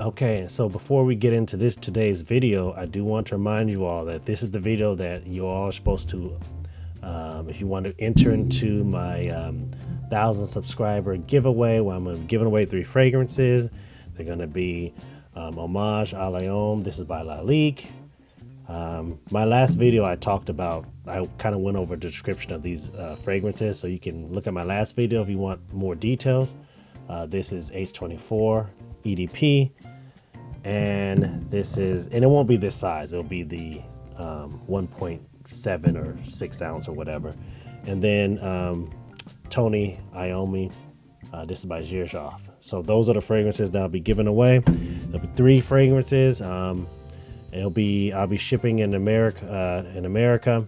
Okay, so before we get into today's video, I do want to remind you all that this is the video that you all are supposed to, if you want to enter into my 1,000 subscriber giveaway, where I'm giving away 3 fragrances. They're gonna be Hommage à l'Homme. This is by Lalique. My last video I kind of went over the description of these fragrances, so you can look at my last video if you want more details. This is H24 EDP, and it won't be this size. It'll be the 1.7 or 6 ounce or whatever. And then Tony Iommi, this is by Jomashop. So those are the fragrances that I'll be giving away. There'll be 3 fragrances. I'll be shipping in America.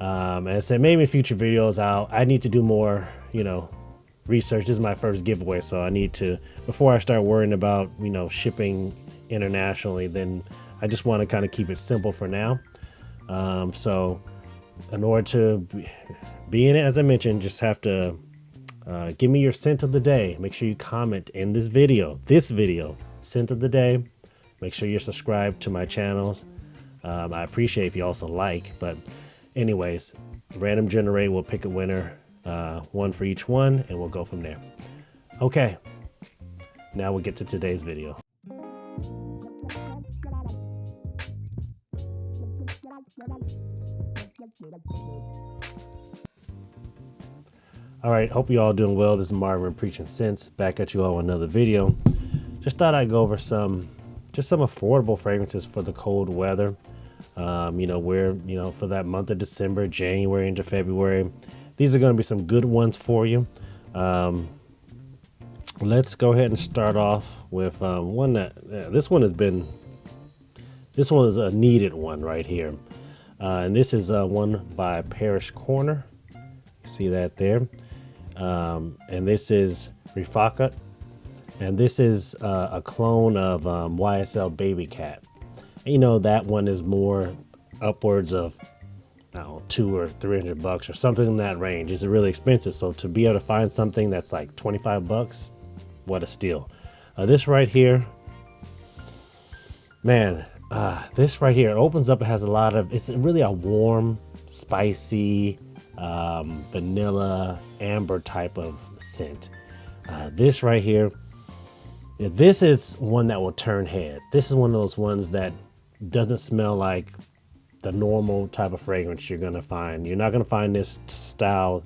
As I said, maybe in future videos I need to do more, research. This is my first giveaway, so I need to, before I start worrying about shipping internationally, then I just want to kind of keep it simple for now. So in order to be in it, as I mentioned, just have to give me your scent of the day. Make sure you comment in this video, scent of the day. Make sure you're subscribed to my channels. I appreciate if you also like, but anyways, random generate, we'll pick a winner, 1 for each one, and we'll go from there. Okay, now we'll get to today's video. All right, hope you all doing well. This is Marvin Preaching Sense, back at you all with another video. Just thought I'd go over some affordable fragrances for the cold weather. For that month of December, January into February. These are going to be some good ones for you. Let's go ahead and start off with one that this one is a needed one right here. And this is one by Parish Corner. See that there? And this is Rifaaqat. And this is a clone of YSL Babycat. That one is more upwards of, I don't know, $200 or $300 or something in that range. It's really expensive. So to be able to find something that's like $25, what a steal. This right here, man, this right here, it opens up. It has it's really a warm, spicy, vanilla, amber type of scent. This right here, this is one that will turn heads. This is one of those ones that doesn't smell like the normal type of fragrance you're gonna find. You're not gonna find this style.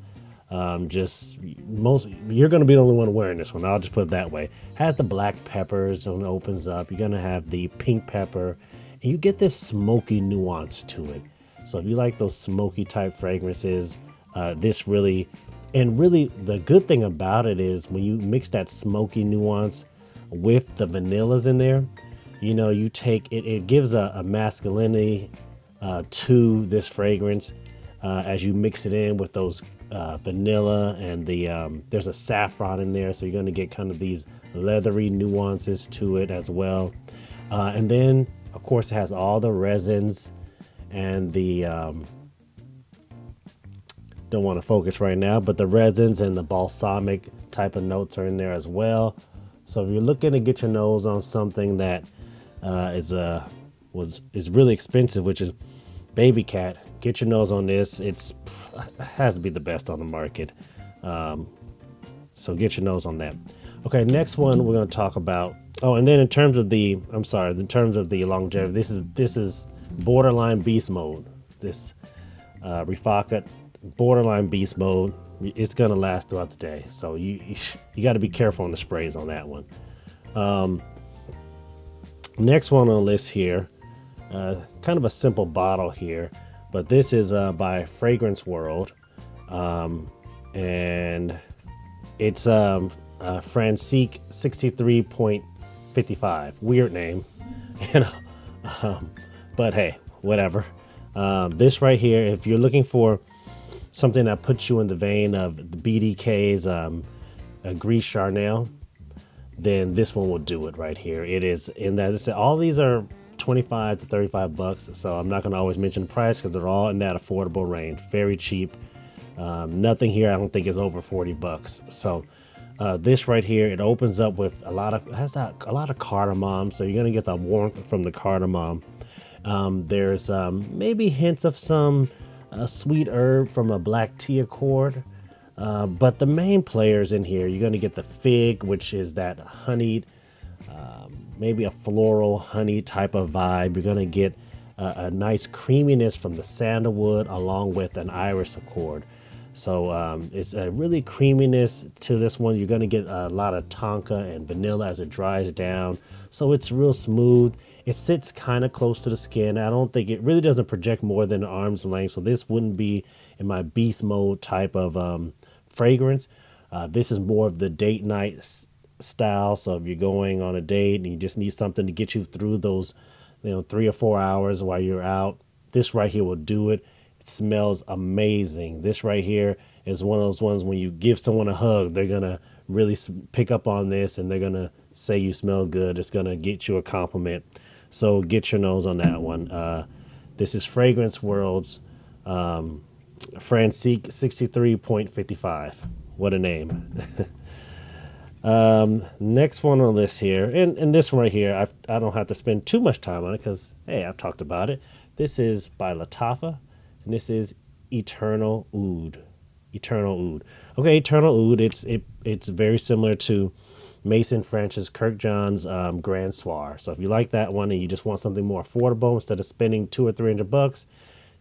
You're gonna be the only one wearing this one. I'll just put it that way. Has the black peppers when it opens up. You're gonna have the pink pepper, and you get this smoky nuance to it. So if you like those smoky type fragrances, the good thing about it is when you mix that smoky nuance with the vanillas in there, you take it, it gives a masculinity to this fragrance as you mix it in with those vanilla and there's a saffron in there, so you're going to get kind of these leathery nuances to it as well. And then of course it has all the resins and the don't want to focus right now, but the resins and the balsamic type of notes are in there as well. So if you're looking to get your nose on something that is really expensive, which is Babycat, get your nose on this. It has to be the best on the market. So get your nose on that. Okay, next one we're going to talk about. Oh, and then in terms of the longevity, this is borderline beast mode. This Rifaaqat borderline beast mode. It's gonna last throughout the day, so you got to be careful on the sprays on that one. Next one on the list here, kind of a simple bottle here, but this is by Fragrance World, and it's Francique 63.55. Weird name, but hey, whatever. This right here, if you're looking for something that puts you in the vein of the BDK's Gris Charnel, then this one will do it right here. It is in that. As I said, all these are $25 to $35, so I'm not going to always mention the price because they're all in that affordable range, very cheap. Nothing here I don't think is over $40. So This right here, it opens up with a lot of cardamom, so you're gonna get the warmth from the cardamom. There's maybe hints of some sweet herb from a black tea accord. But the main players in here, you're going to get the fig, which is that honeyed, maybe a floral honey type of vibe. You're going to get a nice creaminess from the sandalwood along with an iris accord. So it's a really creaminess to this one. You're going to get a lot of tonka and vanilla as it dries down. So it's real smooth. It sits kind of close to the skin. I don't think it really doesn't project more than arm's length. So this wouldn't be in my beast mode type of fragrance. This is more of the date night style. So if you're going on a date and you just need something to get you through those, 3 or 4 hours while you're out, this right here will do it. It smells amazing. This right here is one of those ones when you give someone a hug, they're going to really pick up on this and they're going to say you smell good. It's going to get you a compliment. So get your nose on that one. This is Fragrance World's Francique 63.55. What a name. Next one on this here, and this one right here, I don't have to spend too much time on it because, hey, I've talked about it. This is by Lattafa, and this is Eternal Oud. Eternal Oud. Okay, Eternal Oud, it's very similar to Mason French's Kirkjohn's Grand Soir. So if you like that one and you just want something more affordable, instead of spending $200 or $300,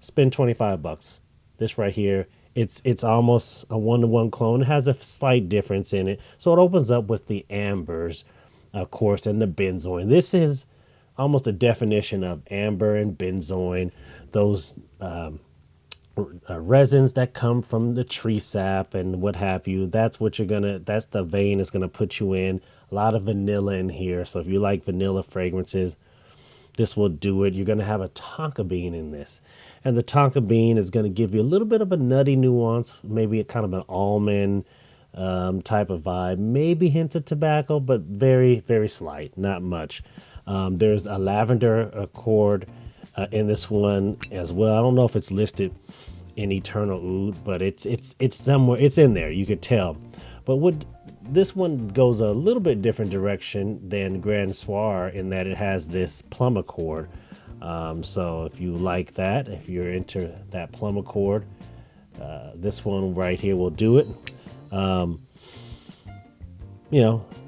spend $25. This right here, it's almost a one-to-one clone. It has a slight difference in it. So it opens up with the ambers, of course, and the benzoin. This is almost a definition of amber and benzoin, those resins that come from the tree sap and what have you. That's the vein is gonna put you in. A lot of vanilla in here. So if you like vanilla fragrances, this will do it. You're gonna have a tonka bean in this. And the tonka bean is gonna give you a little bit of a nutty nuance, maybe a kind of an almond type of vibe, maybe hints of tobacco, but very, very slight, not much. There's a lavender accord in this one as well. I don't know if it's listed in Eternal Oud, but it's somewhere, it's in there, you could tell. But this one goes a little bit different direction than Grand Soir in that it has this plum accord. So if you like that, if you're into that plum accord, this one right here will do it.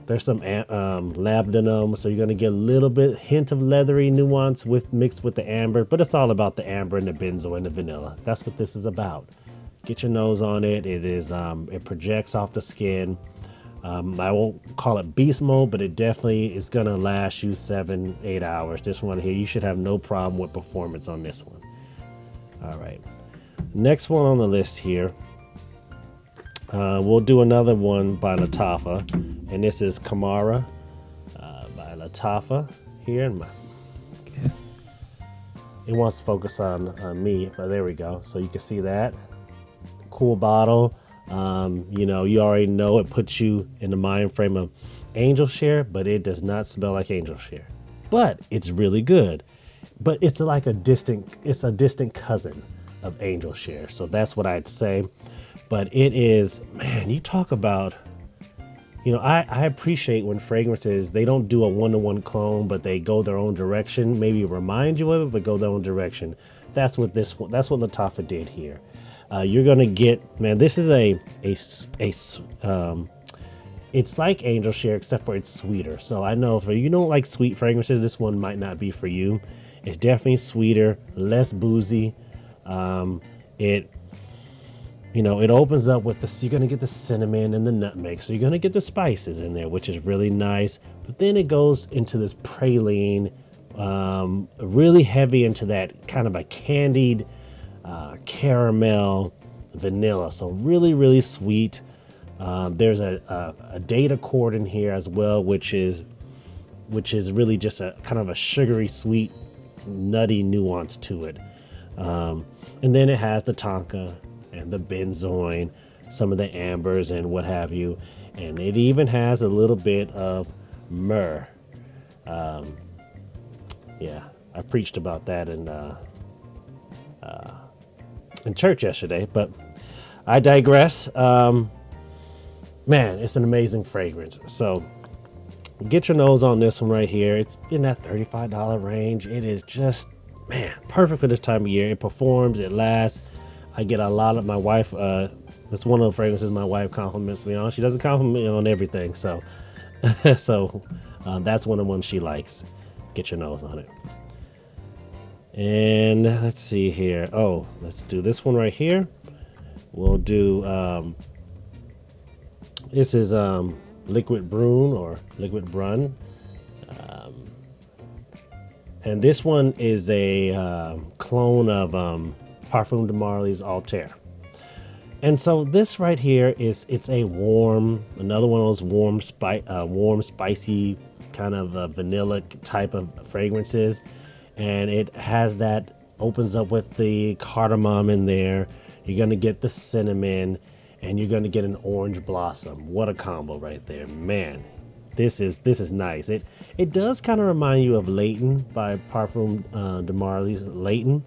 There's some labdanum, so you're going to get a little bit hint of leathery nuance mixed with the amber, but it's all about the amber and the benzoin and the vanilla. That's what this is about. Get your nose on it. It is it projects off the skin. I won't call it beast mode, but it definitely is going to last you 7-8 hours. This one here, you should have no problem with performance on this one. All right, next one on the list here. We'll do another one by Lattafa, and this is Kamara by Lattafa here. It wants to focus on me, but there we go. So you can see that. Cool bottle. You already know it puts you in the mind frame of angel share, but it does not smell like angel share. But it's really good. But it's like a distant cousin of angel share. So that's what I'd say. But it is, man, you talk about, I appreciate when fragrances, they don't do a one-to-one clone, but they go their own direction, maybe remind you of it, but go their own direction. That's what Lattafa did here. You're going to get, man, this is it's like angel share, except for it's sweeter. So I know if you don't like sweet fragrances, this one might not be for you. It's definitely sweeter, less boozy. It opens up with you're going to get the cinnamon and the nutmeg. So you're going to get the spices in there, which is really nice. But then it goes into this praline, really heavy into that kind of a candied caramel vanilla. So really, really sweet. There's a date accord in here as well, which is really just a kind of a sugary, sweet, nutty nuance to it. And then it has the tonka and the benzoin, some of the ambers and what have you. And it even has a little bit of myrrh. I preached about that in church yesterday, but I digress. Man, man, it's an amazing fragrance. So get your nose on this one right here. It's in that $35 range. It is just, man, perfect for this time of year. It performs, it lasts. I get a lot of my wife, that's one of the fragrances my wife compliments me on. She doesn't compliment me on everything, so that's one of the ones she likes. Get your nose on it. And let's see here. Oh, let's do this one right here. We'll do, this is liquid Brun or liquid Brun. And this one is a clone of Parfum de Marly's Altair. And so this right here it's a warm, another one of those warm, spicy kind of vanilla type of fragrances. And it has that, opens up with the cardamom in there. You're going to get the cinnamon and you're going to get an orange blossom. What a combo right there, man. This is nice. It does kind of remind you of Leighton by Parfum de Marly's Leighton.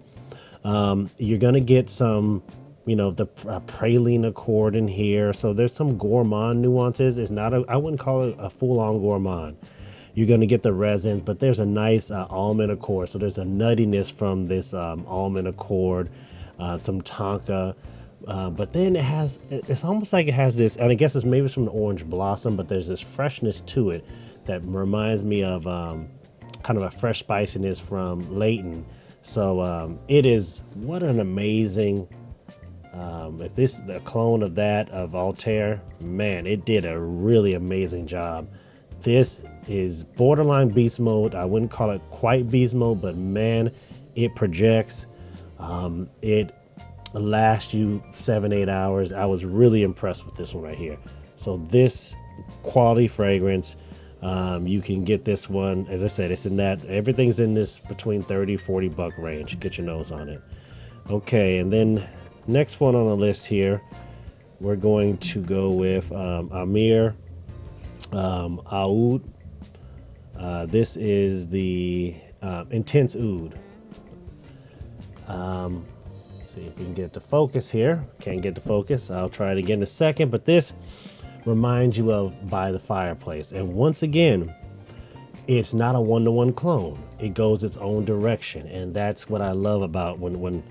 You're gonna get some, the praline accord in here. So there's some gourmand nuances. It's not I wouldn't call it a full-on gourmand. You're gonna get the resins, but there's a nice almond accord. So there's a nuttiness from this almond accord, some tonka. But then it's almost like it has this, and I guess it's maybe from the orange blossom, but there's this freshness to it that reminds me of kind of a fresh spiciness from Leighton. So it is, what an amazing, if this is a clone of that of Altair, man, it did a really amazing job. This is borderline beast mode. I wouldn't call it quite beast mode, but man, it projects. It last you 7-8 hours. I was really impressed with this one right here. So this quality fragrance, you can get this one, as I said, it's in that, everything's in this between $30-$40 range. Get your nose on it. Okay, and then next one on the list here, we're going to go with Ameer Oud. This is the Intense Oud. See if we can get to focus here. Can't get to focus. I'll try it again in a second, but this reminds you of By the Fireplace. And once again, it's not a one-to-one clone. It goes its own direction. And that's what I love about when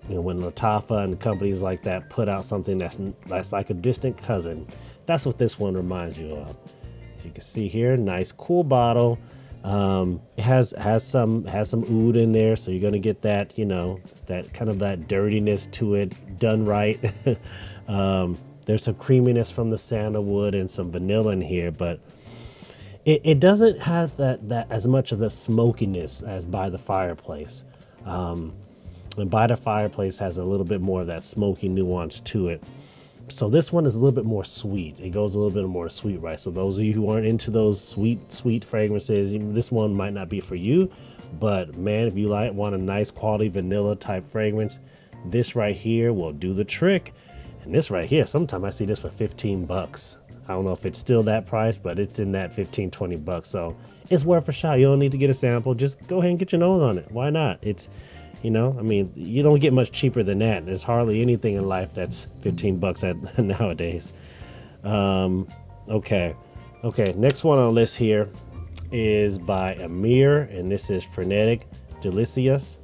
Lattafa and companies like that put out something that's like a distant cousin. That's what this one reminds you of. As you can see here, nice cool bottle. It has some oud in there, so you're gonna get that, that kind of that dirtiness to it done right. There's some creaminess from the sandalwood and some vanilla in here, but it doesn't have that as much of the smokiness as By the Fireplace. And By the Fireplace has a little bit more of that smoky nuance to it. So this one is a little bit more sweet. It goes a little bit more sweet, right? So those of you who aren't into those sweet fragrances, this one might not be for you. But man, if you want a nice quality vanilla type fragrance, this right here will do the trick. And this right here, sometimes I see this for $15. I don't know if it's still that price, but it's in that $15-$20. So it's worth a shot. You don't need to get a sample. Just go ahead and get your nose on it. Why not? It's, you don't get much cheaper than that. There's hardly anything in life that's $15 nowadays. Okay. Next one on the list here is by Emir, and this is Frenetic, Delicieuse.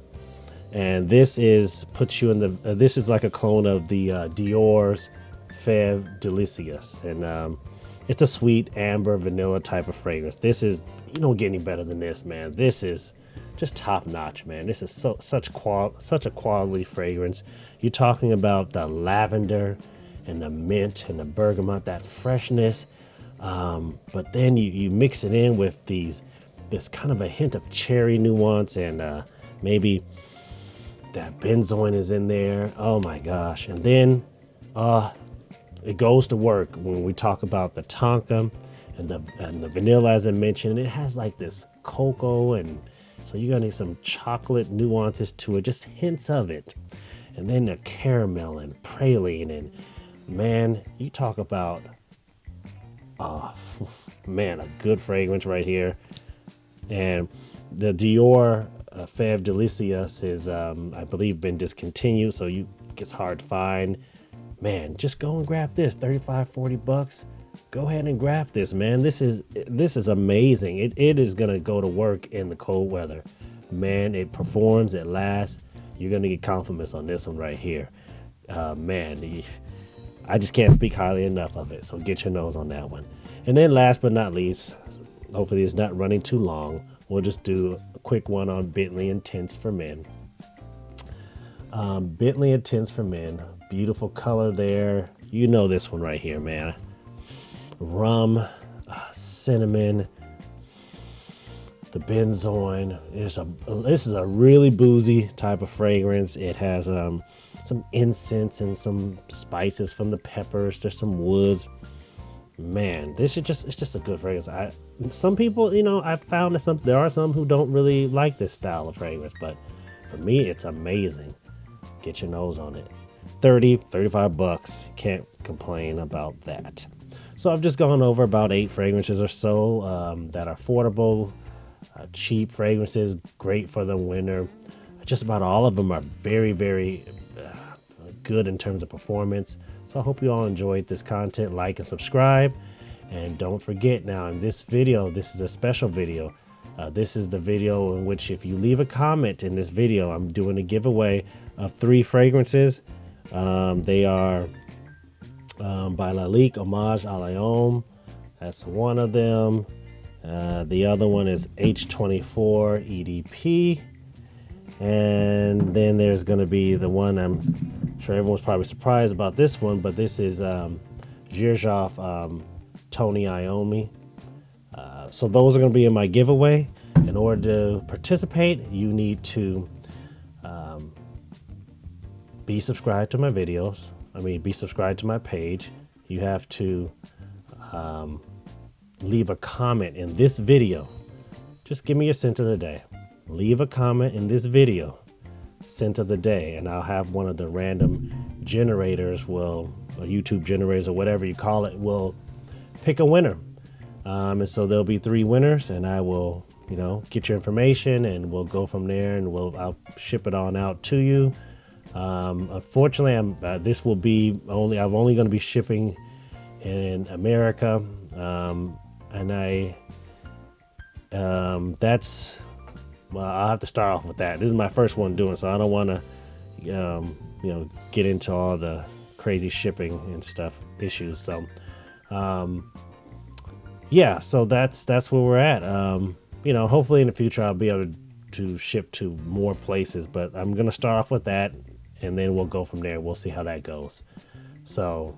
And this puts you in the, this is like a clone of the Dior's Fève Delicieuse. And it's a sweet amber vanilla type of fragrance. You don't get any better than this, man. This is just top notch, man. This is such a quality fragrance. You're talking about the lavender and the mint and the bergamot, that freshness. But then you mix it in with this kind of a hint of cherry nuance, and maybe that benzoin is in there. Oh my gosh. And then it goes to work when we talk about the tonka and the vanilla, as I mentioned. It has like this cocoa, and so you're gonna need some chocolate nuances to it, just hints of it. And then the caramel and praline, and man, you talk about a good fragrance right here. And the Dior Fève Delicieuse is I believe been discontinued, so it's hard to find. man, just go and grab this. 35, 40 bucks. Go ahead and grab this, man. This is amazing. It is gonna go to work in the cold weather. Man, it performs, it lasts. You're gonna get compliments on this one right here. Man, I just can't speak highly enough of it. So get your nose on that one. And then last but not least, hopefully it's not running too long, we'll just do a quick one on Bentley Intense for Men. Bentley Intense for Men, beautiful color there. You know this one right here, man. Rum, cinnamon, the benzoin. This is a really boozy type of fragrance. It has some incense and some spices from the peppers. There's some woods. Man, it's just a good fragrance. Some people, you know, I've found that there are some who don't really like this style of fragrance, but for me, it's amazing. Get your nose on it. 30, 35 bucks. Can't complain about that. So I've just gone over about 8 fragrances or so that are affordable, cheap fragrances, great for the winter. Just about all of them are very, very good in terms of performance. So I hope you all enjoyed this content. Like and subscribe. And don't forget, now in this video, this is a special video. This is the video in which if you leave a comment in this video, I'm doing a giveaway of 3 fragrances. They are by Lalique Hommage à l'Homme. That's one of them. The other one is H24 EDP. And then there's going to be the one, I'm sure everyone's probably surprised about this one, but this is Jomashop Tony Iommi. So those are going to be in my giveaway. In order to participate, you need to be subscribed to my videos. Be subscribed to my page. You have to leave a comment in this video. Just give me your scent of the day. Leave a comment in this video, scent of the day, and I'll have one of the random generators or YouTube generators or whatever you call it, will pick a winner. And so there'll be 3 winners, and I will, you know, get your information, and we'll go from there, and I'll ship it on out to you. Unfortunately, this will be I'm only going to be shipping in America, and that's, well, I'll have to start off with that. This is my first one doing, so I don't want to, you know, get into all the crazy shipping and stuff issues. So, yeah, so that's where we're at. You know, hopefully in the future I'll be able to ship to more places, but I'm gonna start off with that, and then we'll go from there. We'll see how that goes. So,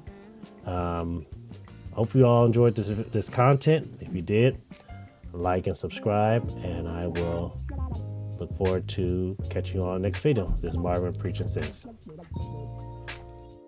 hope you all enjoyed this content. If you did, like and subscribe, and I will look forward to catching you on the next video. This is Marvin preaching sense.